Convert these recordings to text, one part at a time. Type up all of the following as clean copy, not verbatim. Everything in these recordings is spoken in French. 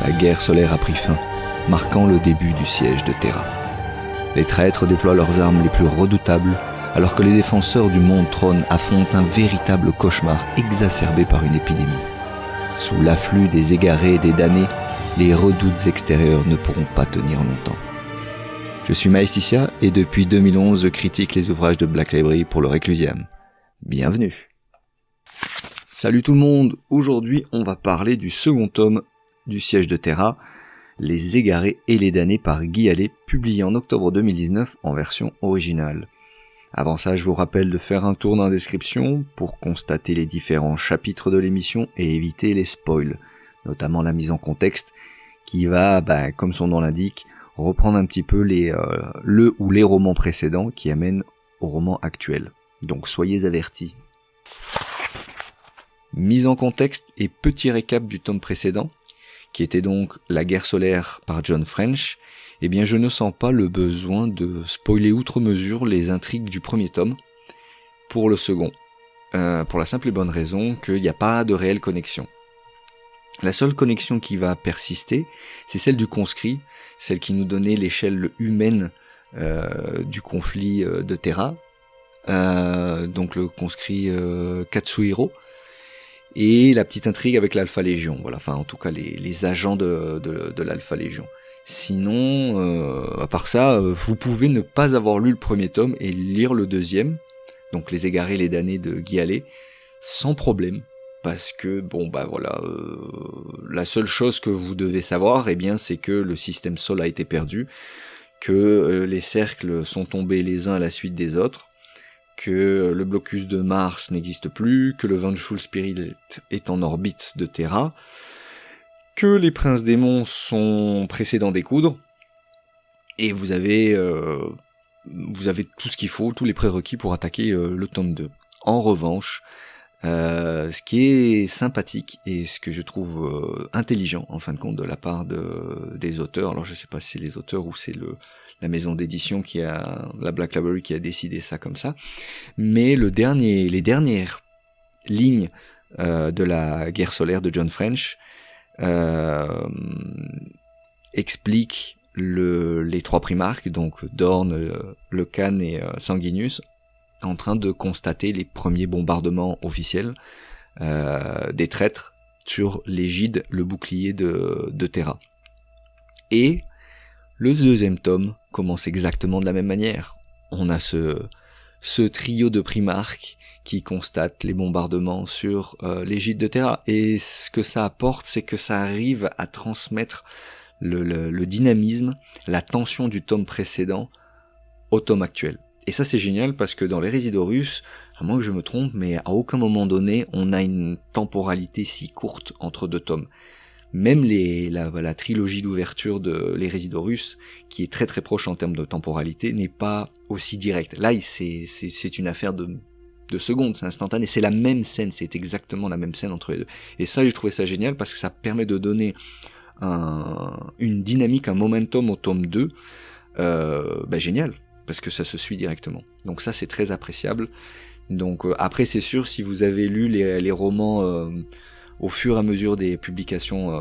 la guerre solaire a pris fin, marquant le début du siège de Terra. Les traîtres déploient leurs armes les plus redoutables, alors que les défenseurs du monde trône affrontent un véritable cauchemar exacerbé par une épidémie. Sous l'afflux des égarés et des damnés, les redoutes extérieures ne pourront pas tenir longtemps. Je suis Maesticia et depuis 2011, je critique les ouvrages de Black Library pour le Reclusiam. Bienvenue. Salut tout le monde, aujourd'hui on va parler du second tome du siège de Terra, Les égarés et les damnés par Guy Hallé, publié en octobre 2019 en version originale. Avant ça, je vous rappelle de faire un tour dans la description pour constater les différents chapitres de l'émission et éviter les spoils, notamment la mise en contexte qui va, comme son nom l'indique, reprendre un petit peu le ou les romans précédents qui amènent au roman actuel. Donc soyez avertis. Mise en contexte et petit récap du tome précédent, qui était donc La guerre solaire par John French, eh bien je ne sens pas le besoin de spoiler outre mesure les intrigues du premier tome pour le second, pour la simple et bonne raison qu'il n'y a pas de réelle connexion. La seule connexion qui va persister, c'est celle du conscrit, celle qui nous donnait l'échelle humaine du conflit de Terra, donc le conscrit Katsuhiro, et la petite intrigue avec l'Alpha Légion, voilà, enfin en tout cas les agents de l'Alpha Légion. Sinon, à part ça, vous pouvez ne pas avoir lu le premier tome et lire le deuxième, donc Les égarés, les damnés de Guy Hallé, sans problème. Parce que, la seule chose que vous devez savoir, c'est que le système Sol a été perdu, que les cercles sont tombés les uns à la suite des autres, que le blocus de Mars n'existe plus, que le Vengeful Spirit est en orbite de Terra, que les princes démons sont pressés d'en découdre, et vous avez tout ce qu'il faut, tous les prérequis pour attaquer le tome 2. En revanche, ce qui est sympathique et ce que je trouve intelligent en fin de compte de la part des auteurs, alors je sais pas si c'est les auteurs ou c'est la maison d'édition la Black Library qui a décidé ça comme ça, mais les dernières lignes de la guerre solaire de John French expliquent les trois primarques, donc Dorn, Lecan et Sanguinius, en train de constater les premiers bombardements officiels des traîtres sur l'égide, le bouclier de Terra. Et le deuxième tome commence exactement de la même manière. On a ce trio de primarques qui constate les bombardements sur l'égide de Terra. Et ce que ça apporte, c'est que ça arrive à transmettre le dynamisme, la tension du tome précédent au tome actuel. Et ça c'est génial parce que dans les Résidorus, à moins que je me trompe, mais à aucun moment donné on a une temporalité si courte entre deux tomes. Même la trilogie d'ouverture de les Résidorus, qui est très très proche en termes de temporalité, n'est pas aussi directe. Là c'est une affaire de secondes, c'est instantané, c'est la même scène, c'est exactement la même scène entre les deux. Et ça j'ai trouvé ça génial parce que ça permet de donner une dynamique, un momentum au tome 2, génial. Parce que ça se suit directement. Donc ça c'est très appréciable. Donc après c'est sûr, si vous avez lu les romans au fur et à mesure des publications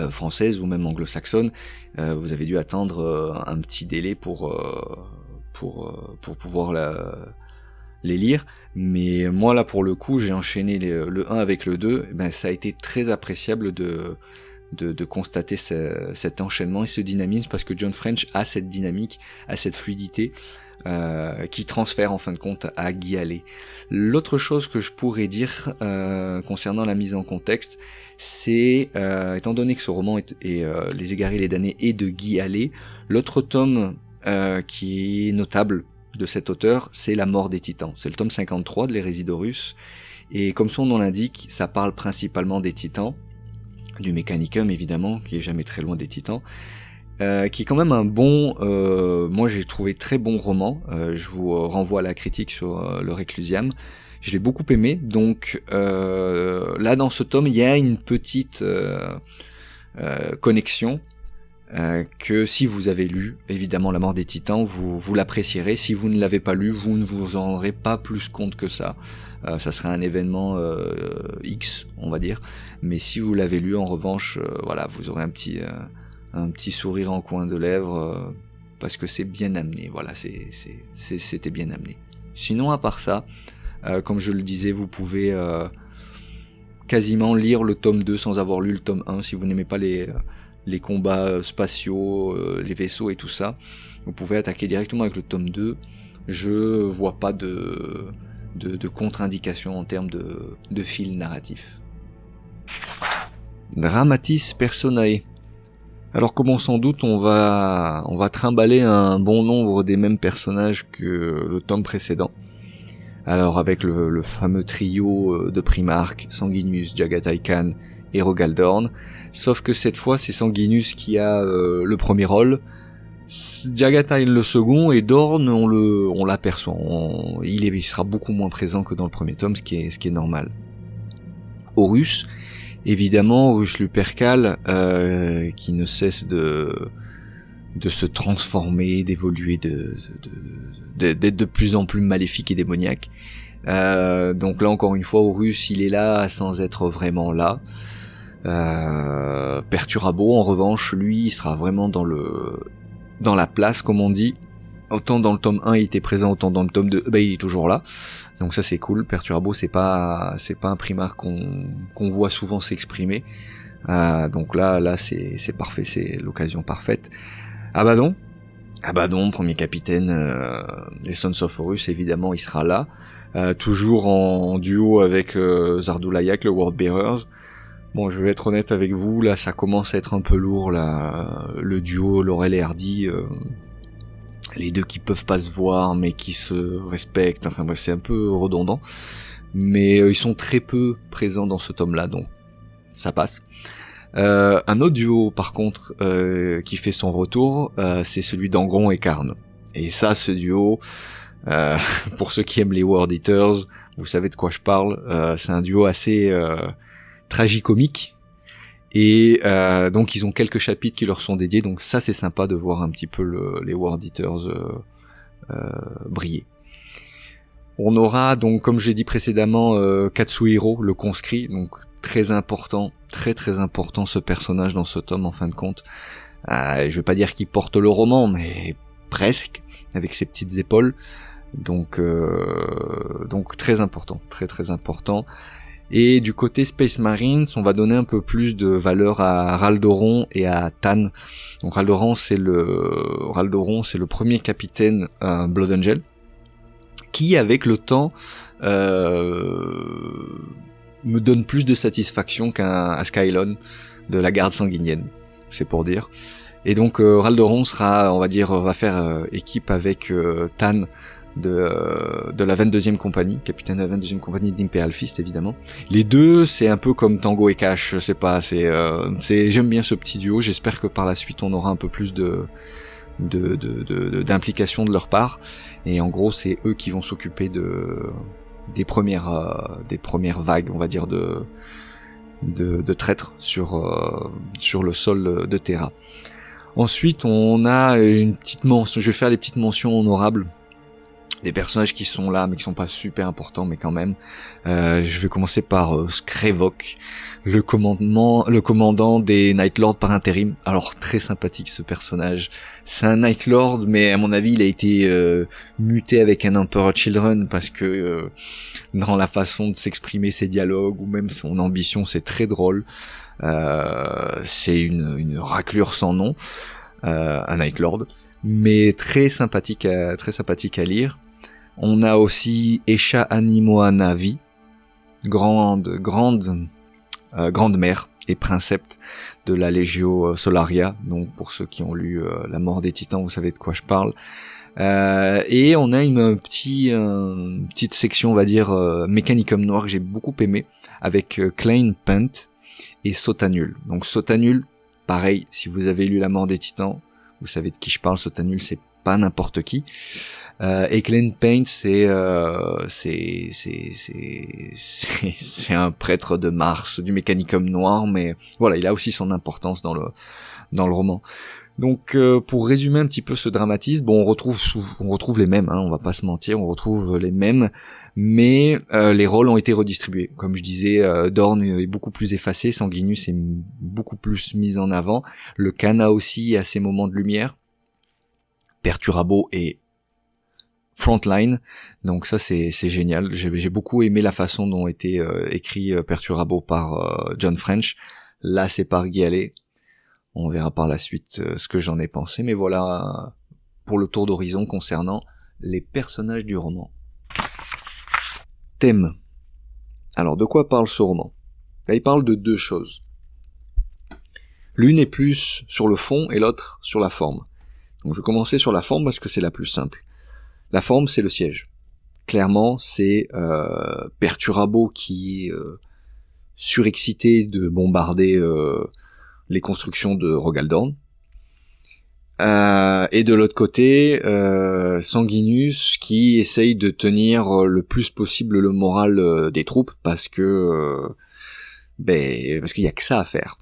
françaises ou même anglo-saxonnes, vous avez dû attendre un petit délai pour pouvoir les lire. Mais moi là pour le coup j'ai enchaîné le 1 avec le 2, ça a été très appréciable de constater cet enchaînement et ce dynamisme, parce que John French a cette dynamique, a cette fluidité qui transfère en fin de compte à Guy Hallé. L'autre chose que je pourrais dire concernant la mise en contexte, c'est, étant donné que ce roman Les égarés et les damnés est de Guy Hallé, l'autre tome qui est notable de cet auteur, c'est La mort des titans. C'est le tome 53 de Les Résidorus, et comme son nom l'indique, ça parle principalement des titans, du Mechanicum évidemment, qui est jamais très loin des titans, qui est quand même un bon, moi j'ai trouvé très bon roman, je vous renvoie à la critique sur le Reclusiam, je l'ai beaucoup aimé, donc là dans ce tome il y a une petite connexion que si vous avez lu, évidemment, La Mort des Titans, vous l'apprécierez. Si vous ne l'avez pas lu, vous ne vous en rendrez pas plus compte que ça. Ça serait un événement X, on va dire. Mais si vous l'avez lu, en revanche, voilà, vous aurez un petit sourire en coin de lèvres, parce que c'est bien amené. Voilà, c'était bien amené. Sinon, à part ça, comme je le disais, vous pouvez quasiment lire le tome 2 sans avoir lu le tome 1, si vous n'aimez pas les combats spatiaux, les vaisseaux et tout ça. Vous pouvez attaquer directement avec le tome 2. Je vois pas de contre-indication en termes de fil narratif. Dramatis Personae. Alors comme on s'en doute, on va trimballer un bon nombre des mêmes personnages que le tome précédent. Alors avec le fameux trio de Primarch, Sanguinius, Jagatai Khan et Rogaldorn, sauf que cette fois c'est Sanguinius qui a le premier rôle, Jagatai le second, et Dorn on l'aperçoit, il sera beaucoup moins présent que dans le premier tome, ce qui est normal. Horus, évidemment, Horus Lupercal, qui ne cesse de se transformer, d'évoluer, d'être de plus en plus maléfique et démoniaque. Donc là encore une fois, Horus, il est là sans être vraiment là. Perturabo, en revanche, lui, il sera vraiment dans la place, comme on dit. Autant dans le tome 1 il était présent, autant dans le tome 2, il est toujours là. Donc ça c'est cool. Perturabo, c'est pas un Primarch qu'on voit souvent s'exprimer. Donc là c'est parfait, c'est l'occasion parfaite. Abaddon, premier capitaine des Sons of Horus, évidemment il sera là. Toujours en duo avec Zardulayak, le Worldbearers. Bon, je vais être honnête avec vous, là ça commence à être un peu lourd, là, le duo Laurel et Hardy, les deux qui peuvent pas se voir mais qui se respectent, enfin bref, c'est un peu redondant. Mais ils sont très peu présents dans ce tome-là, donc ça passe. Un autre duo par contre qui fait son retour, c'est celui d'Angron et Karn. Et ça, ce duo, pour ceux qui aiment les World Eaters, vous savez de quoi je parle, c'est un duo assez tragicomique. Et donc ils ont quelques chapitres qui leur sont dédiés, donc ça c'est sympa de voir un petit peu les World Eaters briller. On aura donc, comme je l'ai dit précédemment, Katsuhiro, le conscrit, donc très important, très important ce personnage dans ce tome en fin de compte. Je vais pas dire qu'il porte le roman, mais presque, avec ses petites épaules. Donc très important, très important. Et du côté Space Marines, on va donner un peu plus de valeur à Raldoron et à Tan. Donc Raldoron c'est le premier capitaine Blood Angel, qui avec le temps me donne plus de satisfaction qu'un Skylon de la garde sanguinienne, c'est pour dire. Et donc Raldoron va faire équipe avec Tan de la 22e compagnie, capitaine de la 22e compagnie d'Imperial Fist évidemment. Les deux, c'est un peu comme Tango et Cash, je sais pas, j'aime bien ce petit duo, j'espère que par la suite on aura un peu plus d'implication de leur part, et en gros c'est eux qui vont s'occuper des premières vagues, on va dire, de traîtres sur le sol de Terra. Ensuite on a une petite mention, je vais faire les petites mentions honorables des personnages qui sont là mais qui sont pas super importants, mais quand même. Je vais commencer par Skrevok, le commandant des Night Lords par intérim. Alors très sympathique ce personnage. C'est un Night Lord, mais à mon avis il a été muté avec un Emperor Children, parce que dans la façon de s'exprimer, ses dialogues ou même son ambition, c'est très drôle. C'est une raclure sans nom, un Night Lord, mais très sympathique à lire. On a aussi Esha Animoa Navi, grande mère et princeps de la Legio Solaria. Donc pour ceux qui ont lu La Mort des Titans, vous savez de quoi je parle. Et on a une petite section, on va dire, Mechanicum Noir, que j'ai beaucoup aimé, avec Klein Punt et Sotanul. Donc Sotanul, pareil, si vous avez lu La Mort des Titans, vous savez de qui je parle. Sotanul, c'est pas n'importe qui. Et Glenn Payne, c'est un prêtre de Mars, du Mécanicum noir, mais voilà, il a aussi son importance dans le roman. Donc pour résumer un petit peu ce dramatisme, bon, on retrouve les mêmes, on va pas se mentir, on retrouve les mêmes, mais les rôles ont été redistribués. Comme je disais, Dorn est beaucoup plus effacé, Sanguinius est beaucoup plus mis en avant, le Kana aussi a ses moments de lumière, Perturabo est frontline, donc ça c'est génial. J'ai beaucoup aimé la façon dont était écrit Perturabo par John French. Là c'est par Guy Hallet. On verra par la suite ce que j'en ai pensé, mais voilà pour le tour d'horizon concernant les personnages du roman. Thème. Alors de quoi parle ce roman? Il parle de deux choses. L'une est plus sur le fond et l'autre sur la forme. Donc je vais commencer sur la forme parce que c'est la plus simple. La forme, c'est le siège. Clairement, c'est Perturabo qui est surexcité de bombarder les constructions de Rogaldorn. Et de l'autre côté, Sanguinius qui essaye de tenir le plus possible le moral des troupes parce qu'il y a que ça à faire.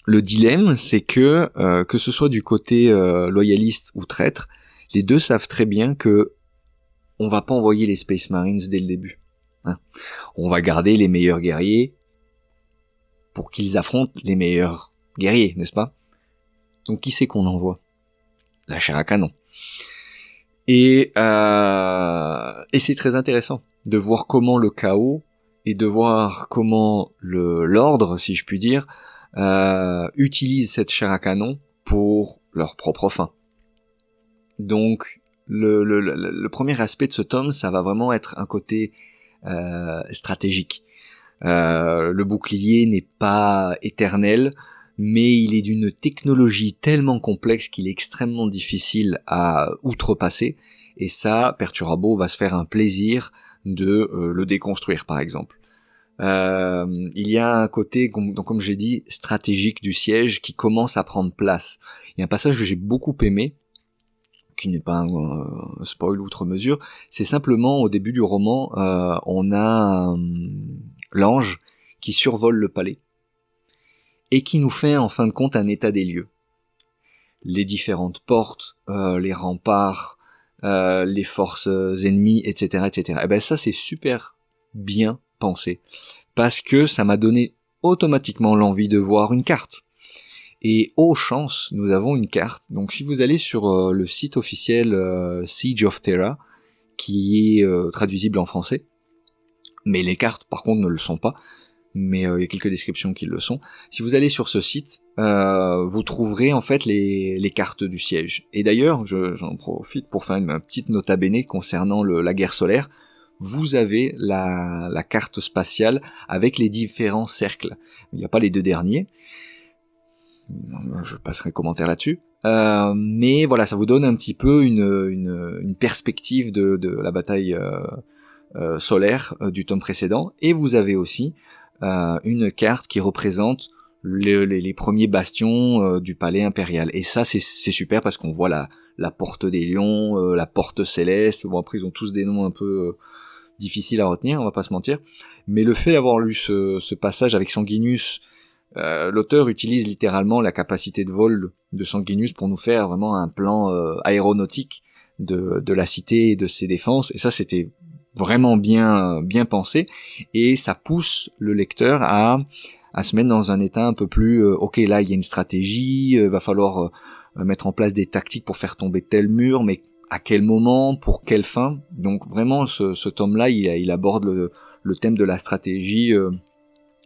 Le dilemme, c'est que ce soit du côté loyaliste ou traître, les deux savent très bien que on va pas envoyer les Space Marines dès le début. On va garder les meilleurs guerriers pour qu'ils affrontent les meilleurs guerriers, n'est-ce pas? Donc qui c'est qu'on envoie? La chair à canon. Et c'est très intéressant de voir comment le chaos et de voir comment l'ordre, si je puis dire, utilise cette chair à canon pour leur propre fin. Donc le premier aspect de ce tome, ça va vraiment être un côté stratégique. Le bouclier n'est pas éternel, mais il est d'une technologie tellement complexe qu'il est extrêmement difficile à outrepasser, et ça, Perturabo va se faire un plaisir de le déconstruire, par exemple. Il y a un côté, donc comme j'ai dit, stratégique du siège qui commence à prendre place. Il y a un passage que j'ai beaucoup aimé, qui n'est pas un spoil outre mesure, c'est simplement au début du roman, on a l'ange qui survole le palais et qui nous fait en fin de compte un état des lieux. Les différentes portes, les remparts, les forces ennemies, etc., etc. Et ben ça c'est super bien pensé parce que ça m'a donné automatiquement l'envie de voir une carte. Et aux chances, nous avons une carte. Donc si vous allez sur le site officiel Siege of Terra, qui est traduisible en français, mais les cartes par contre ne le sont pas, mais il y a quelques descriptions qui le sont. Si vous allez sur ce site, vous trouverez en fait les cartes du siège. Et d'ailleurs, j'en profite pour faire une petite nota bene concernant la guerre solaire. Vous avez la carte spatiale avec les différents cercles. Il n'y a pas les deux derniers. Je passerai un commentaire là-dessus. Mais voilà, ça vous donne un petit peu une perspective de la bataille solaire du tome précédent. Et vous avez aussi une carte qui représente les premiers bastions du palais impérial. Et ça, c'est super parce qu'on voit la porte des lions, la porte céleste. Bon, après, ils ont tous des noms un peu difficiles à retenir, on va pas se mentir. Mais le fait d'avoir lu ce passage avec Sanguinius, l'auteur utilise littéralement la capacité de vol de Sanguinius pour nous faire vraiment un plan aéronautique de la cité et de ses défenses, et ça c'était vraiment bien pensé, et ça pousse le lecteur à se mettre dans un état un peu plus ok, là il y a une stratégie, va falloir mettre en place des tactiques pour faire tomber tel mur, mais à quel moment, pour quelle fin. Donc vraiment ce tome-là il aborde le thème de la stratégie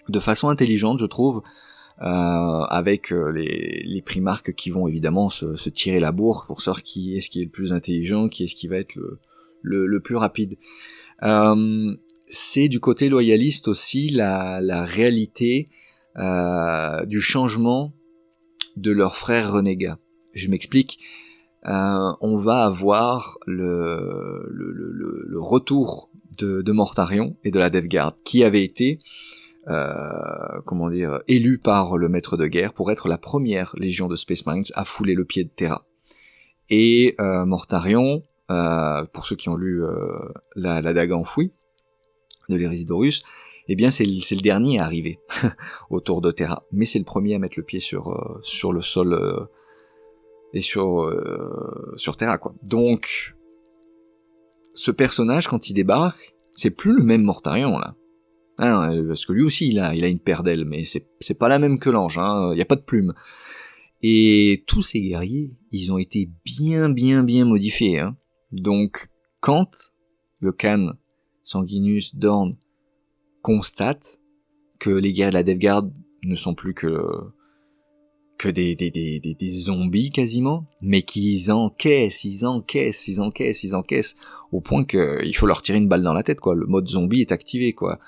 de façon intelligente, je trouve, avec les primarques qui vont évidemment se tirer la bourre pour savoir qui est le plus intelligent, qui est ce qui va être le plus rapide. C'est du côté loyaliste aussi la réalité du changement de leur frère renégat. Je m'explique. On va avoir le retour de Mortarion et de la Death Guard, qui avait été élu par le maître de guerre pour être la première légion de Space Marines à fouler le pied de Terra. Et Mortarion, pour ceux qui ont lu la dague enfouie de l'Hérésidorus, eh bien c'est le dernier à arriver autour de Terra, mais c'est le premier à mettre le pied sur le sol et sur Terra, quoi. Donc ce personnage, quand il débarque, c'est plus le même Mortarion là. Ah non, parce que lui aussi il a une paire d'ailes, mais c'est pas la même que l'ange, hein, y a pas de plumes. Et tous ces guerriers, ils ont été bien modifiés, hein. Donc quand le Khan, Sanguinus, Dorn constate que les guerriers de la Death Guard ne sont plus que des zombies quasiment, mais qu'ils encaissent, au point qu'il faut leur tirer une balle dans la tête, quoi. Le mode zombie est activé, quoi.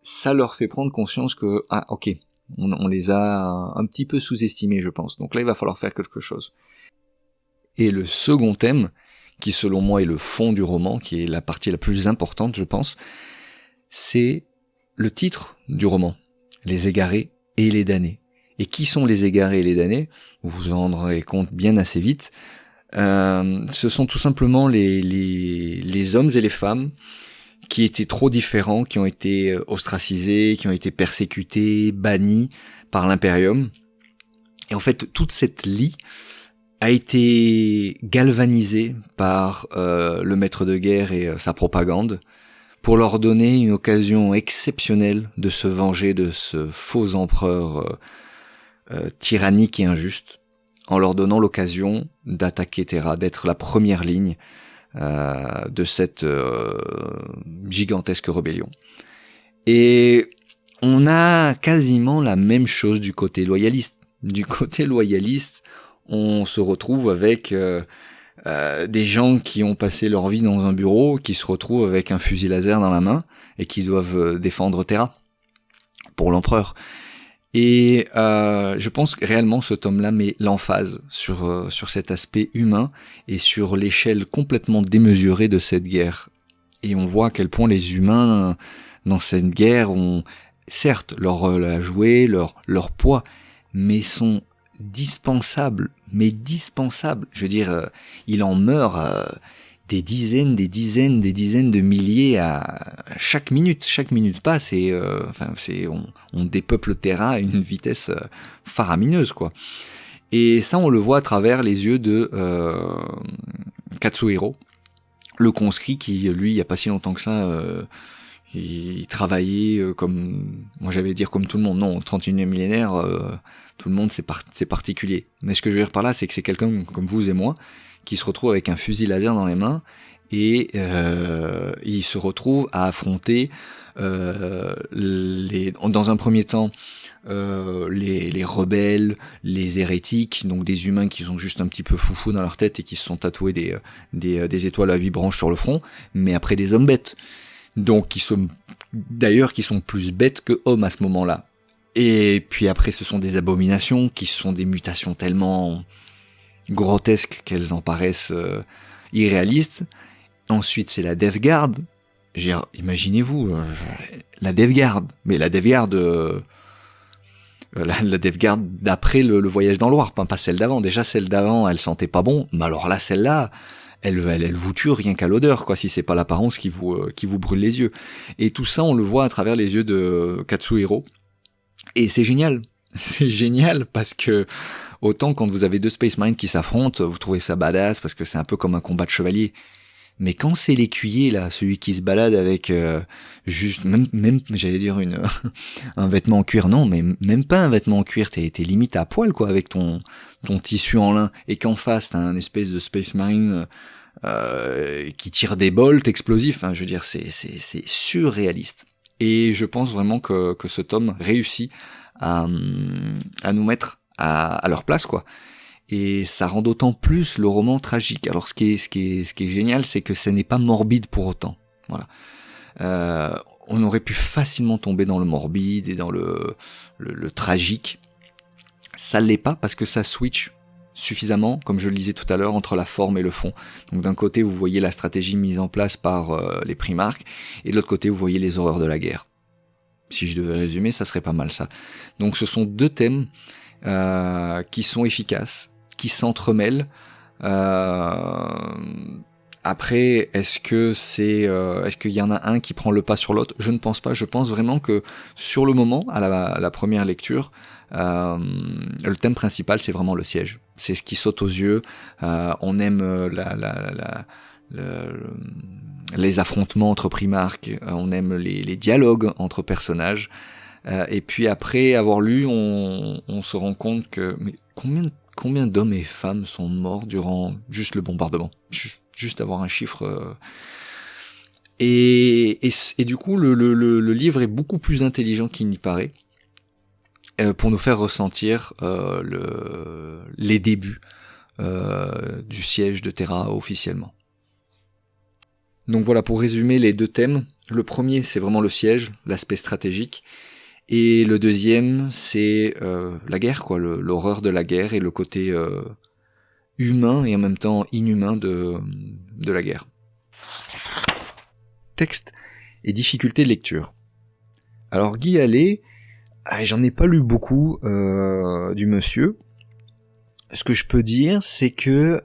Ça leur fait prendre conscience que, ah, ok, on les a un petit peu sous-estimés, je pense. Donc là, il va falloir faire quelque chose. Et le second thème, qui selon moi est le fond du roman, qui est la partie la plus importante, je pense, c'est le titre du roman, Les Égarés et les Damnés. Et qui sont les égarés et les damnés ? Vous vous en rendrez compte bien assez vite. Ce sont tout simplement les hommes et les femmes qui étaient trop différents, qui ont été ostracisés, qui ont été persécutés, bannis par l'Imperium. Et en fait, toute cette lie a été galvanisée par le maître de guerre et sa propagande pour leur donner une occasion exceptionnelle de se venger de ce faux empereur tyrannique et injuste, en leur donnant l'occasion d'attaquer Terra, d'être la première ligne de cette gigantesque rébellion. Et on a quasiment la même chose du côté loyaliste. Du côté loyaliste, on se retrouve avec des gens qui ont passé leur vie dans un bureau, qui se retrouvent avec un fusil laser dans la main et qui doivent défendre Terra pour l'empereur. Et je pense que réellement ce tome-là met l'emphase sur cet aspect humain et sur l'échelle complètement démesurée de cette guerre. Et on voit à quel point les humains dans cette guerre ont certes leur rôle à jouer, leur poids, mais sont dispensables. Je veux dire, il en meurt des dizaines de milliers à chaque minute passe et on dépeuple Terra à une vitesse faramineuse, quoi. Et ça, on le voit à travers les yeux de Katsuhiro, le conscrit qui, lui, il y a pas si longtemps que ça, il travaillait comme, moi j'allais dire comme tout le monde, non, au 31e millénaire, tout le monde c'est particulier. Mais ce que je veux dire par là, c'est que c'est quelqu'un comme vous et moi, qui se retrouve avec un fusil laser dans les mains, et il se retrouve à affronter dans un premier temps les rebelles, les hérétiques, donc des humains qui sont juste un petit peu foufous dans leur tête et qui se sont tatoués des étoiles à 8 branches sur le front, mais après des hommes bêtes. Donc qui sont plus bêtes que hommes à ce moment-là. Et puis après ce sont des abominations qui sont des mutations tellement grotesques qu'elles en paraissent irréalistes. Ensuite c'est la Death Guard. Imaginez-vous la Death Guard, mais la Death Guard la Death Guard d'après le voyage dans l'Oire, pas celle d'avant. Déjà celle d'avant elle sentait pas bon, mais alors là celle-là elle vous tue rien qu'à l'odeur, quoi, si c'est pas l'apparence qui vous brûle les yeux. Et tout ça, on le voit à travers les yeux de Katsuhiro. Et c'est génial. C'est génial parce que, autant quand vous avez deux Space Marines qui s'affrontent, vous trouvez ça badass parce que c'est un peu comme un combat de chevalier. Mais quand c'est l'écuyer, là, celui qui se balade avec juste, même j'allais dire un vêtement en cuir, non, mais même pas un vêtement en cuir, t'es limite à poil, quoi, avec ton tissu en lin, et qu'en face, t'as un espèce de Space Marine qui tire des bolts explosifs, hein, je veux dire, c'est surréaliste. Et je pense vraiment que ce tome réussit à nous mettre à leur place, quoi. Et ça rend d'autant plus le roman tragique. Alors ce qui est génial, c'est que ce n'est pas morbide pour autant. Voilà. On aurait pu facilement tomber dans le morbide et dans le tragique. Ça l'est pas parce que ça switch suffisamment, comme je le disais tout à l'heure, entre la forme et le fond. Donc d'un côté, vous voyez la stratégie mise en place par les Primarques, et de l'autre côté, vous voyez les horreurs de la guerre. Si je devais résumer, ça serait pas mal ça. Donc ce sont deux thèmes qui sont efficaces, qui s'entremêlent, Après, est-ce qu'il y en a un qui prend le pas sur l'autre? Je ne pense pas. Je pense vraiment que sur le moment, à la première lecture, le thème principal, c'est vraiment le siège. C'est ce qui saute aux yeux. On aime les affrontements entre Primarques, on aime les dialogues entre personnages. Et puis après avoir lu, on se rend compte que mais combien d'hommes et femmes sont morts durant juste le bombardement, juste avoir un chiffre. Et du coup, le livre est beaucoup plus intelligent qu'il n'y paraît pour nous faire ressentir les débuts du siège de Terra officiellement. Donc voilà, pour résumer les deux thèmes, le premier c'est vraiment le siège, l'aspect stratégique, et le deuxième c'est la guerre, quoi, l'horreur de la guerre et le côté humain et en même temps inhumain de la guerre. Texte et difficulté de lecture. Alors Guy Hallet, j'en ai pas lu beaucoup du monsieur. Ce que je peux dire, c'est que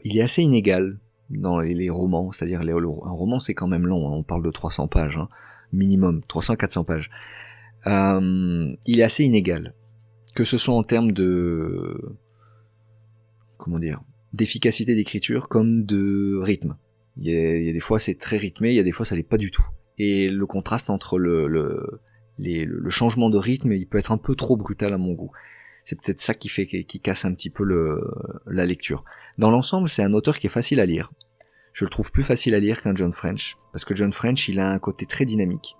il est assez inégal dans les romans, c'est-à-dire un roman c'est quand même long, hein, on parle de 300 pages, hein, minimum, 300-400 pages. Il est assez inégal, que ce soit en termes d'efficacité d'écriture comme de rythme. Il y a des fois c'est très rythmé, il y a des fois ça l'est pas du tout. Et le contraste entre le changement de rythme, il peut être un peu trop brutal à mon goût. C'est peut-être ça qui casse un petit peu la lecture. Dans l'ensemble, c'est un auteur qui est facile à lire. Je le trouve plus facile à lire qu'un John French, parce que John French, il a un côté très dynamique.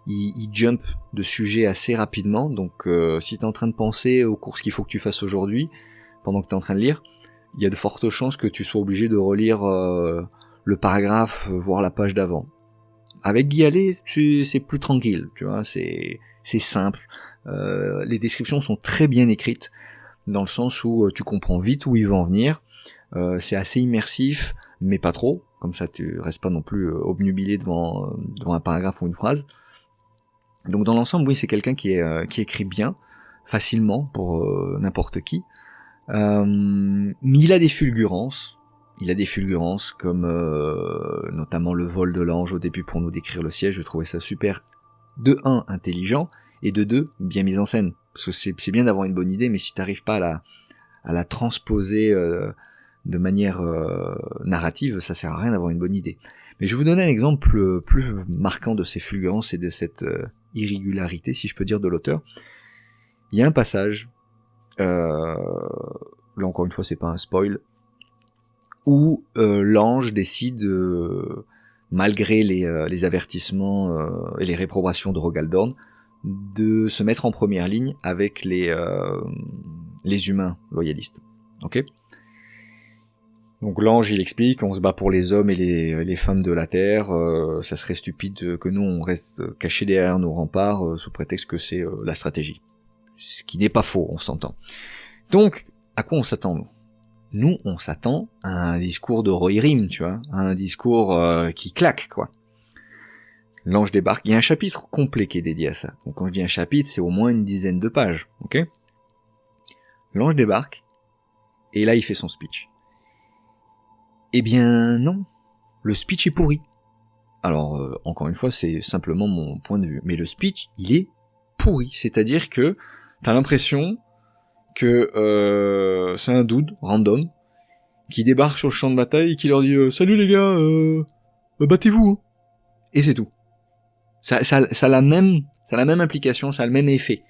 Il jump de sujets assez rapidement, donc si t'es en train de penser aux courses qu'il faut que tu fasses aujourd'hui, pendant que t'es en train de lire, il y a de fortes chances que tu sois obligé de relire le paragraphe, voire la page d'avant. Avec Guy Hallet, c'est plus tranquille, tu vois, c'est simple. Les descriptions sont très bien écrites, dans le sens où tu comprends vite où ils vont en venir. C'est assez immersif, mais pas trop, comme ça tu restes pas non plus obnubilé devant un paragraphe ou une phrase. Donc dans l'ensemble, oui, c'est quelqu'un qui écrit bien, facilement pour n'importe qui. Mais il a des fulgurances. Comme notamment le vol de l'ange au début pour nous décrire le siège. Je trouvais ça super, de 1, intelligent, et de 2, bien mis en scène. Parce que c'est bien d'avoir une bonne idée, mais si t'arrives pas à la transposer de manière narrative, ça sert à rien d'avoir une bonne idée. Mais je vais vous donner un exemple plus marquant de ces fulgurances et de cette irrégularité, si je peux dire, de l'auteur. Il y a un passage, là encore une fois c'est pas un spoil, où l'ange décide, malgré les avertissements et les réprobations de Rogaldorn, de se mettre en première ligne avec les humains loyalistes. Ok ? Donc l'ange il explique, on se bat pour les hommes et les femmes de la terre, ça serait stupide que nous on reste cachés derrière nos remparts sous prétexte que c'est la stratégie. Ce qui n'est pas faux, on s'entend. Donc, à quoi on s'attend nous ? Nous, on s'attend à un discours de Rohirrim, tu vois, à un discours qui claque, quoi. L'ange débarque, il y a un chapitre complet qui est dédié à ça. Donc quand je dis un chapitre, c'est au moins une dizaine de pages, ok ? L'ange débarque, et là il fait son speech. Eh bien non, le speech est pourri. Alors, encore une fois, c'est simplement mon point de vue. Mais le speech, il est pourri. C'est-à-dire que t'as l'impression que c'est un dude random qui débarque sur le champ de bataille et qui leur dit « Salut les gars, battez-vous hein !» Et c'est tout. Ça a la même implication, ça a le même effet.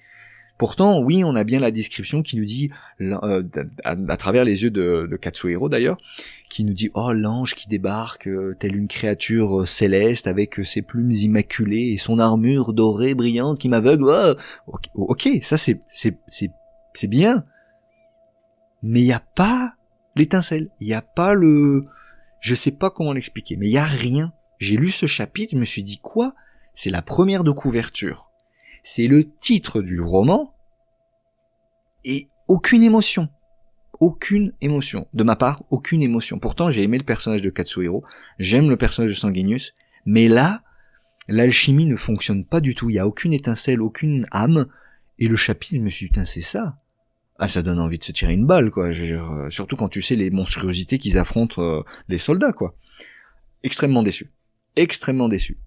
Pourtant, oui, on a bien la description qui nous dit, à travers les yeux de Katsuhiro d'ailleurs, qui nous dit « Oh, l'ange qui débarque, telle une créature céleste avec ses plumes immaculées et son armure dorée brillante qui m'aveugle. Oh, ok, ça c'est bien. Mais il n'y a pas l'étincelle, il n'y a pas je sais pas comment l'expliquer, mais il n'y a rien. J'ai lu ce chapitre, je me suis dit quoi ? C'est la première de couverture. C'est le titre du roman et aucune émotion. Aucune émotion. De ma part, aucune émotion. Pourtant, j'ai aimé le personnage de Katsuhiro, j'aime le personnage de Sanguinius, mais là, l'alchimie ne fonctionne pas du tout. Il n'y a aucune étincelle, aucune âme. Et le chapitre, je me suis dit, putain, c'est ça. Ah, ça donne envie de se tirer une balle, quoi. Je veux dire, surtout quand tu sais les monstruosités qu'ils affrontent les soldats, quoi. Extrêmement déçu. Extrêmement déçu.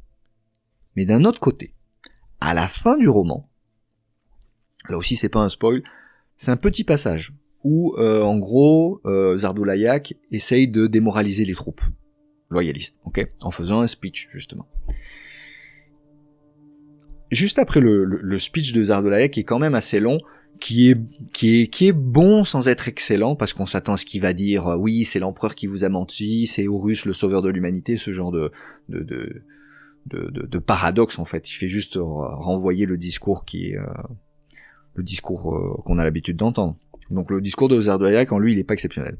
Mais d'un autre côté, à la fin du roman, là aussi c'est pas un spoil, c'est un petit passage où, en gros, Zardoulayak essaye de démoraliser les troupes loyalistes, ok, en faisant un speech, justement. Juste après le speech de Zardoulayak, qui est quand même assez long, qui est bon sans être excellent, parce qu'on s'attend à ce qu'il va dire, oui, c'est l'empereur qui vous a menti, c'est Horus le sauveur de l'humanité, ce genre de paradoxe, en fait. Il fait juste renvoyer le discours qui est le discours qu'on a l'habitude d'entendre. Donc le discours de Zardoulayak, en lui, il est pas exceptionnel.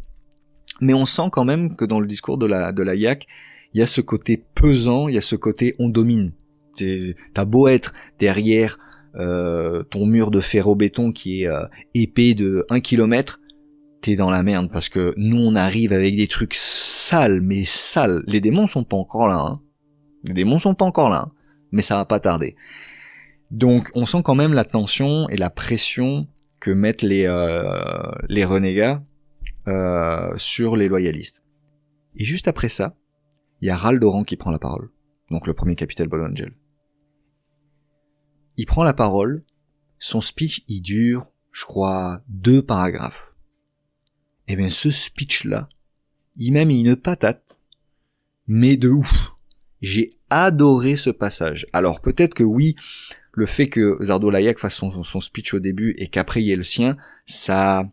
Mais on sent quand même que dans le discours de la Yak, il y a ce côté pesant, il y a ce côté on domine. T'as beau être derrière ton mur de ferro-béton qui est épais de 1 km, t'es dans la merde, parce que nous on arrive avec des trucs sales, mais sales. Les démons sont pas encore là, hein. Les démons sont pas encore là, hein. Mais ça va pas tarder. Donc on sent quand même la tension et la pression que mettent les renégats sur les loyalistes. Et juste après ça, il y a Raldoran qui prend la parole, donc le premier capitaine Blood Angel. Il prend la parole, son speech il dure, je crois, 2 paragraphes. Et bien ce speech-là, il m'a mis une patate, mais de ouf. J'ai adoré ce passage. Alors peut-être que oui, le fait que Zardoulayak fasse son speech au début et qu'après il y ait le sien, ça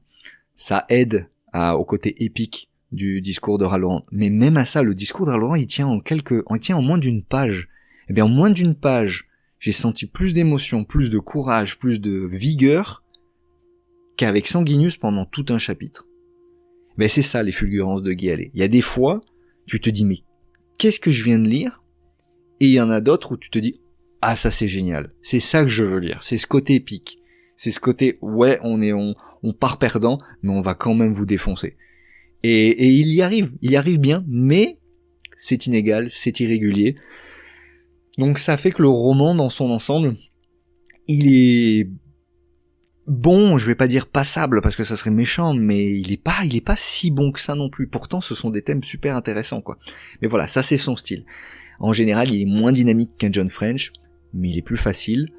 aide au côté épique du discours de Raldoran. Mais même à ça, le discours de Raldoran, il tient en moins d'une page. Eh bien, en moins d'une page, j'ai senti plus d'émotion, plus de courage, plus de vigueur qu'avec Sanguinius pendant tout un chapitre. Ben c'est ça les fulgurances de Guy Halley. Il y a des fois, tu te dis mais qu'est-ce que je viens de lire? Et il y en a d'autres où tu te dis ah ça c'est génial, c'est ça que je veux lire, c'est ce côté épique, c'est ce côté ouais on part perdant mais on va quand même vous défoncer. Et il y arrive bien, mais c'est inégal, c'est irrégulier. Donc ça fait que le roman dans son ensemble, il est bon, je vais pas dire passable parce que ça serait méchant, mais il est pas si bon que ça non plus. Pourtant ce sont des thèmes super intéressants quoi. Mais voilà, ça c'est son style. En général, il est moins dynamique qu'un John French, mais il est plus facile.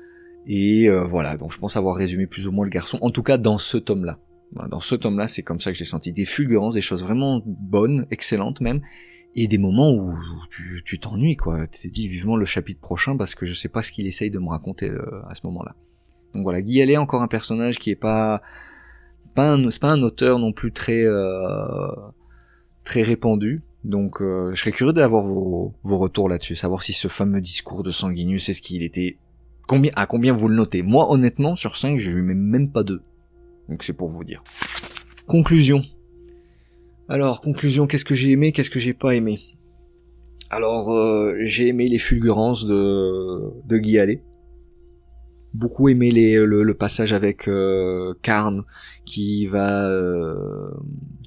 Et voilà, donc je pense avoir résumé plus ou moins le garçon, en tout cas dans ce tome-là. Dans ce tome-là, c'est comme ça que j'ai senti des fulgurances, des choses vraiment bonnes, excellentes même, et des moments où tu t'ennuies, quoi. Tu t'es dit vivement le chapitre prochain parce que je sais pas ce qu'il essaye de me raconter à ce moment-là. Donc voilà, Guy Halley, encore un personnage qui est c'est pas un auteur non plus très répandu. Donc je serais curieux d'avoir vos retours là-dessus, savoir si ce fameux discours de Sanguinius, est-ce qu'il était à combien vous le notez. Moi honnêtement sur 5 je lui mets même pas 2. Donc c'est pour vous dire. Conclusion. Alors conclusion, qu'est-ce que j'ai aimé, qu'est-ce que j'ai pas aimé. Alors j'ai aimé les fulgurances de Guy Halley. Beaucoup aimé le passage avec Karn qui va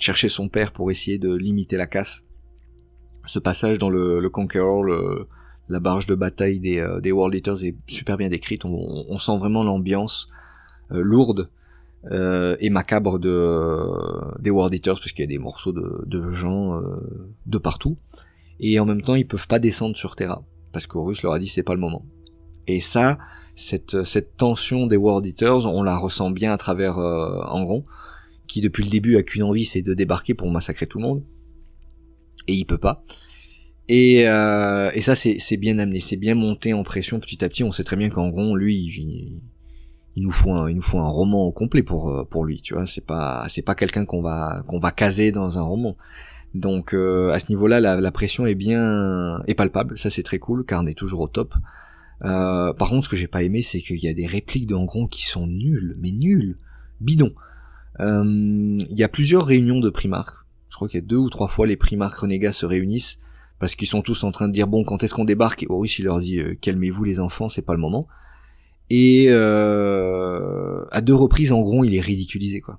chercher son père pour essayer de limiter la casse. Ce passage dans le Conqueror, la barge de bataille des World Eaters est super bien décrite. On sent vraiment l'ambiance lourde et macabre des World Eaters, parce qu'il y a des morceaux de gens de partout. Et en même temps, ils peuvent pas descendre sur Terra, parce qu'Horus leur a dit c'est pas le moment. Et ça, cette tension des World Eaters, on la ressent bien à travers Angron, qui depuis le début a qu'une envie, c'est de débarquer pour massacrer tout le monde. Et il peut pas. Et ça c'est bien amené, c'est bien monté en pression petit à petit. On sait très bien qu'Angron, lui, il nous faut un roman au complet pour lui, tu vois. C'est pas quelqu'un qu'on va caser dans un roman. Donc à ce niveau-là, la pression est palpable. Ça c'est très cool. Karn est toujours au top. Par contre, ce que j'ai pas aimé, c'est qu'il y a des répliques de Angron qui sont nulles, mais nulles, bidons. Il y a plusieurs réunions de primarques. Je crois qu'il y a 2 ou 3 fois les primarques renégats se réunissent parce qu'ils sont tous en train de dire bon, quand est-ce qu'on débarque, et Horus il leur dit calmez-vous les enfants, c'est pas le moment. Et à 2 reprises Angron il est ridiculisé quoi.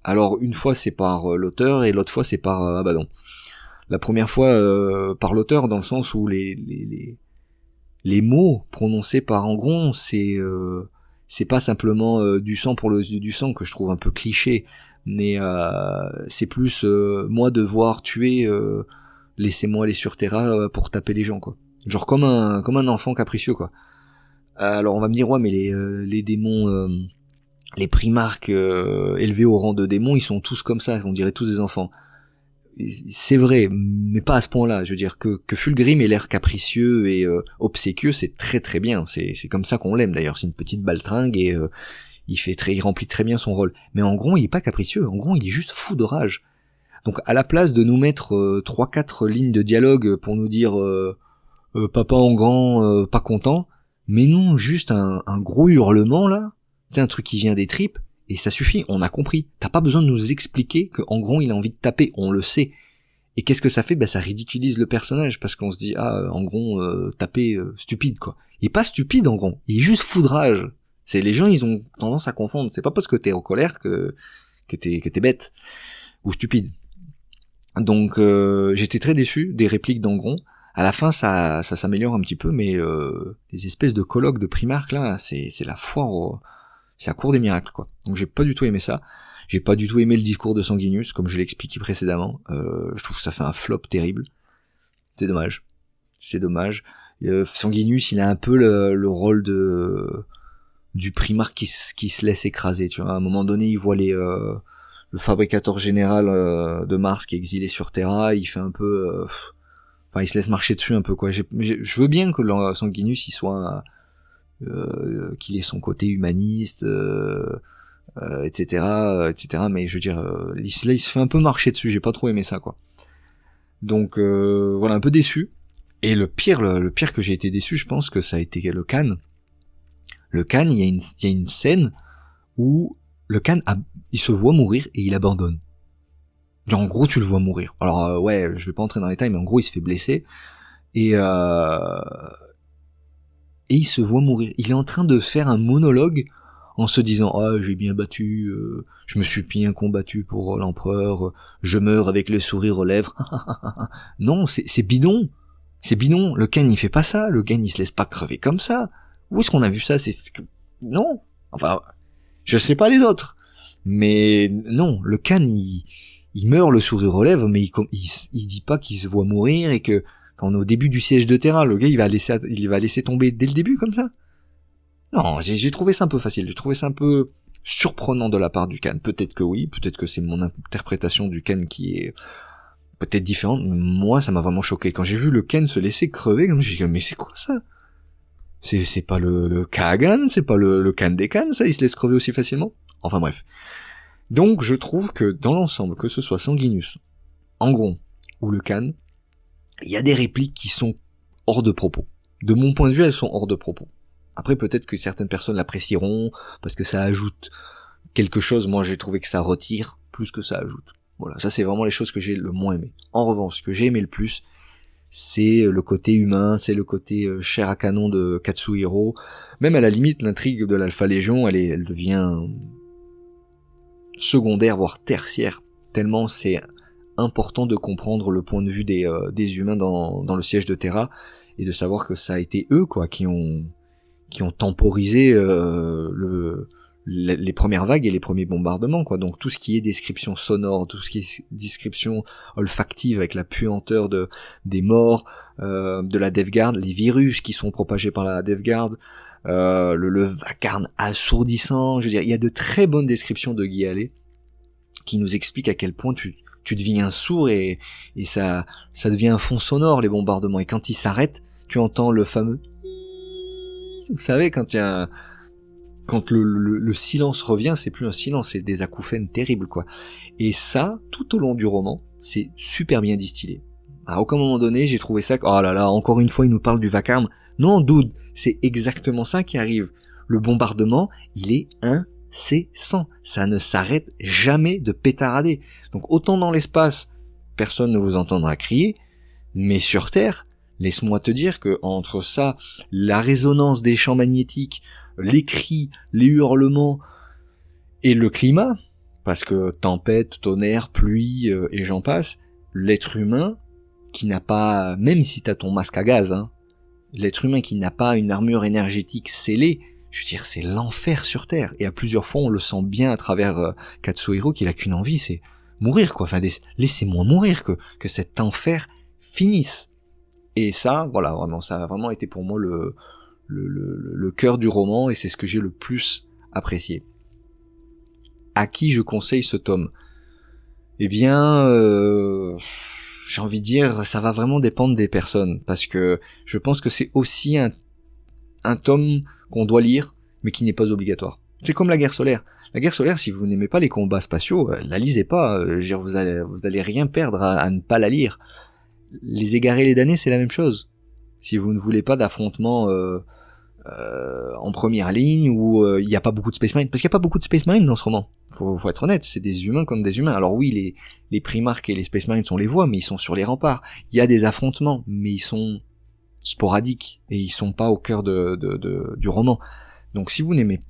Alors une fois c'est par l'auteur et l'autre fois c'est par Abaddon. La première fois par l'auteur dans le sens où les mots prononcés par Angron c'est c'est pas simplement du sang pour le du sang que je trouve un peu cliché, mais c'est plus moi devoir tuer, laissez-moi aller sur Terra pour taper les gens, quoi. Genre comme un enfant capricieux, quoi. Alors on va me dire ouais mais les démons, les primarques élevés au rang de démons, ils sont tous comme ça, on dirait tous des enfants. C'est vrai, mais pas à ce point-là. Je veux dire que Fulgrim ait l'air capricieux et obséquieux, c'est très très bien. C'est comme ça qu'on l'aime d'ailleurs. C'est une petite baltringue et il remplit très bien son rôle. Mais en gros, il est pas capricieux. En gros, il est juste fou de rage. Donc à la place de nous mettre 3-4 lignes de dialogue pour nous dire papa en grand pas content, mais non juste un gros hurlement là, c'est un truc qui vient des tripes. Et ça suffit, on a compris. T'as pas besoin de nous expliquer qu'en gros il a envie de taper, on le sait. Et qu'est-ce que ça fait ? Ça ridiculise le personnage, parce qu'on se dit, en gros, taper, stupide, quoi. Il est pas stupide, en gros, il est juste fou de rage. C'est, les gens, ils ont tendance à confondre. C'est pas parce que t'es en colère que t'es bête, ou stupide. Donc, j'étais très déçu des répliques d'Angron. À la fin, ça s'améliore un petit peu, mais les espèces de colloques de Primarque, là, c'est la foire c'est la cour des miracles, quoi. Donc j'ai pas du tout aimé ça. J'ai pas du tout aimé le discours de Sanguinius, comme je l'ai expliqué précédemment. Je trouve que ça fait un flop terrible. C'est dommage. C'est dommage. Sanguinius, il a un peu le rôle du Primarque qui se laisse écraser, tu vois. À un moment donné, il voit le fabricateur général de Mars qui est exilé sur Terra, il fait un peu... il se laisse marcher dessus un peu, quoi. Je veux bien que Sanguinius, il soit... qu'il ait son côté humaniste, etc., mais je veux dire, il se fait un peu marcher dessus, j'ai pas trop aimé ça, quoi. Donc voilà, un peu déçu. Et le pire que j'ai été déçu, je pense que ça a été le Khan. Le Khan, il y a une scène où le Khan, il se voit mourir et il abandonne. Genre, en gros, tu le vois mourir. Alors ouais, je vais pas entrer dans les détails, mais en gros, il se fait blesser et il se voit mourir. Il est en train de faire un monologue en se disant « j'ai bien battu, je me suis bien combattu pour l'empereur, je meurs avec le sourire aux lèvres. » Non, c'est bidon. C'est bidon. Le Khan, il fait pas ça. Le Khan, il se laisse pas crever comme ça. Où est-ce qu'on a vu ça ? Non. Enfin, je sais pas les autres. Mais non, le Khan, il meurt le sourire aux lèvres, mais il dit pas qu'il se voit mourir et que quand on est au début du siège de Terra, le gars il va laisser tomber dès le début comme ça. Non, j'ai trouvé ça un peu facile, j'ai trouvé ça un peu surprenant de la part du Khan. Peut-être que oui, peut-être que c'est mon interprétation du Khan qui est peut-être différente, mais moi ça m'a vraiment choqué. Quand j'ai vu le Khan se laisser crever, comme j'ai dit, mais c'est quoi ça ? C'est pas le Kagan, c'est pas le Khan des Khan, ça, il se laisse crever aussi facilement ? Enfin bref. Donc je trouve que dans l'ensemble, que ce soit Sanguinius, Angron ou le Khan, il y a des répliques qui sont hors de propos. De mon point de vue, elles sont hors de propos. Après, peut-être que certaines personnes l'apprécieront, parce que ça ajoute quelque chose. Moi, j'ai trouvé que ça retire plus que ça ajoute. Voilà, ça c'est vraiment les choses que j'ai le moins aimé. En revanche, ce que j'ai aimé le plus, c'est le côté humain, c'est le côté chair à canon de Katsuhiro. Même à la limite, l'intrigue de l'Alpha Légion, elle devient secondaire, voire tertiaire, tellement c'est important de comprendre le point de vue des humains dans le siège de Terra, et de savoir que ça a été eux, quoi, qui ont temporisé les premières vagues et les premiers bombardements, quoi. Donc tout ce qui est description sonore, tout ce qui est description olfactive avec la puanteur des morts, de la Death Guard, les virus qui sont propagés par la Death Guard, le vacarme assourdissant, je veux dire, il y a de très bonnes descriptions de Guy Halley qui nous expliquent à quel point tu deviens sourd et ça devient un fond sonore, les bombardements, et quand ils s'arrêtent, tu entends le fameux, vous savez, quand le silence revient, c'est plus un silence, c'est des acouphènes terribles, quoi. Et ça, tout au long du roman, c'est super bien distillé. À aucun moment donné, j'ai trouvé ça, oh là là, encore une fois, il nous parle du vacarme. Non, dude, c'est exactement ça qui arrive. Le bombardement, il est incessant. Ça ne s'arrête jamais de pétarader. Donc autant dans l'espace, personne ne vous entendra crier, mais sur Terre, laisse-moi te dire que entre ça, la résonance des champs magnétiques, les cris, les hurlements et le climat, parce que tempête, tonnerre, pluie et j'en passe, l'être humain qui n'a pas, même si t'as ton masque à gaz, hein, l'être humain qui n'a pas une armure énergétique scellée, je veux dire, c'est l'enfer sur Terre. Et à plusieurs fois, on le sent bien à travers Katsuhiro qu'il a qu'une envie, c'est mourir, quoi. Enfin, laissez-moi mourir, que cet enfer finisse. Et ça, voilà, vraiment, ça a vraiment été pour moi le cœur du roman, et c'est ce que j'ai le plus apprécié. À qui je conseille ce tome? Eh bien, j'ai envie de dire, ça va vraiment dépendre des personnes, parce que je pense que c'est aussi un tome qu'on doit lire, mais qui n'est pas obligatoire. C'est comme la guerre solaire. La guerre solaire, si vous n'aimez pas les combats spatiaux, la lisez pas. Je veux dire, vous allez rien perdre à ne pas la lire. Les égarés, les damnés, c'est la même chose. Si vous ne voulez pas d'affrontement en première ligne, où il n'y a pas beaucoup de Space Marines, parce qu'il n'y a pas beaucoup de Space Marines dans ce roman. Faut être honnête, c'est des humains comme des humains. Alors oui, les Primarques et les Space Marines, on les voit, mais ils sont sur les remparts. Il y a des affrontements, mais ils sont sporadiques, et ils sont pas au cœur du roman. Donc si vous aimez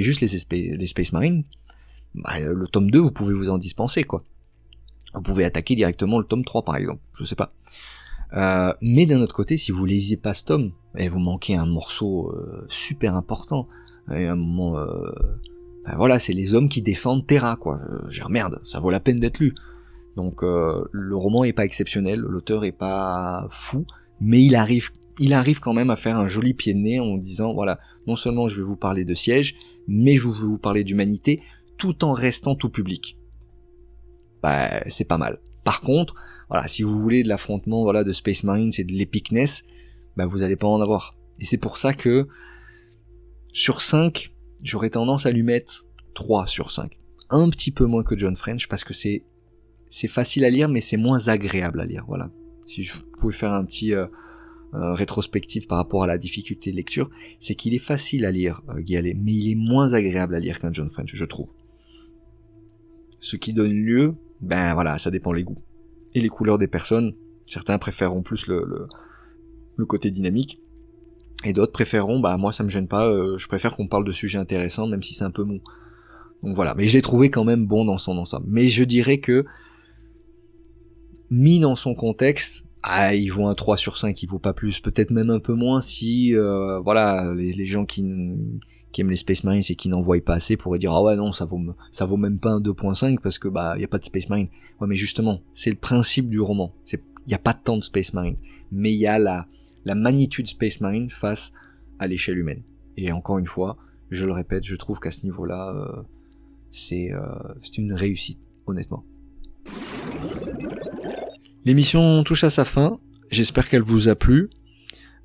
juste les Space Marines, bah, le tome 2, vous pouvez vous en dispenser, quoi. Vous pouvez attaquer directement le tome 3, par exemple, je sais pas. Mais d'un autre côté, si vous lisez pas ce tome, et vous manquez un morceau super important, et un moment, ben voilà, c'est les hommes qui défendent Terra, quoi. Genre merde, ça vaut la peine d'être lu. Donc le roman est pas exceptionnel, l'auteur est pas fou, mais il arrive quand même à faire un joli pied de nez en disant, voilà, non seulement je vais vous parler de siège, mais je vais vous parler d'humanité, tout en restant tout public. Bah, c'est pas mal. Par contre, voilà, si vous voulez de l'affrontement, voilà, de Space Marines et de l'épicness, bah, vous allez pas en avoir. Et c'est pour ça que, sur 5, j'aurais tendance à lui mettre 3 sur 5. Un petit peu moins que John French, parce que c'est facile à lire, mais c'est moins agréable à lire, voilà. Si je pouvais faire un petit rétrospectif par rapport à la difficulté de lecture, c'est qu'il est facile à lire, Guy Hallet, mais il est moins agréable à lire qu'un John French, je trouve. Ce qui donne lieu, ben voilà, ça dépend les goûts. Et les couleurs des personnes, certains préféreront plus le côté dynamique, et d'autres préféreront, bah moi ça me gêne pas, je préfère qu'on parle de sujets intéressants, même si c'est un peu mou. Donc voilà, mais je l'ai trouvé quand même bon dans son ensemble. Mais je dirais que, mis dans son contexte, il vaut un 3 sur 5, il vaut pas plus, peut-être même un peu moins si, voilà, les gens qui aiment les Space Marines et qui n'en voient pas assez pourraient dire, ah ouais non, ça vaut même pas un 2.5 parce que bah y a pas de Space Marine. Ouais, mais justement, c'est le principe du roman. Y a pas tant de Space Marine, mais il y a la magnitude Space Marine face à l'échelle humaine. Et encore une fois, je le répète, je trouve qu'à ce niveau-là, c'est une réussite, honnêtement. L'émission touche à sa fin, j'espère qu'elle vous a plu.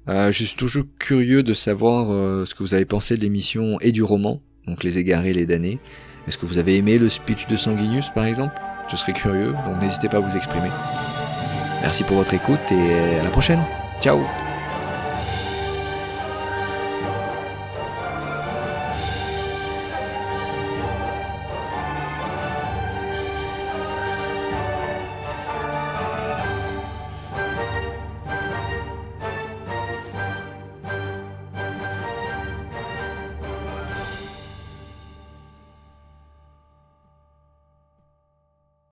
Je suis toujours curieux de savoir ce que vous avez pensé de l'émission et du roman, donc Les Égarés, les damnés. Est-ce que vous avez aimé le speech de Sanguinius par exemple? Je serais curieux, donc n'hésitez pas à vous exprimer. Merci pour votre écoute et à la prochaine. Ciao!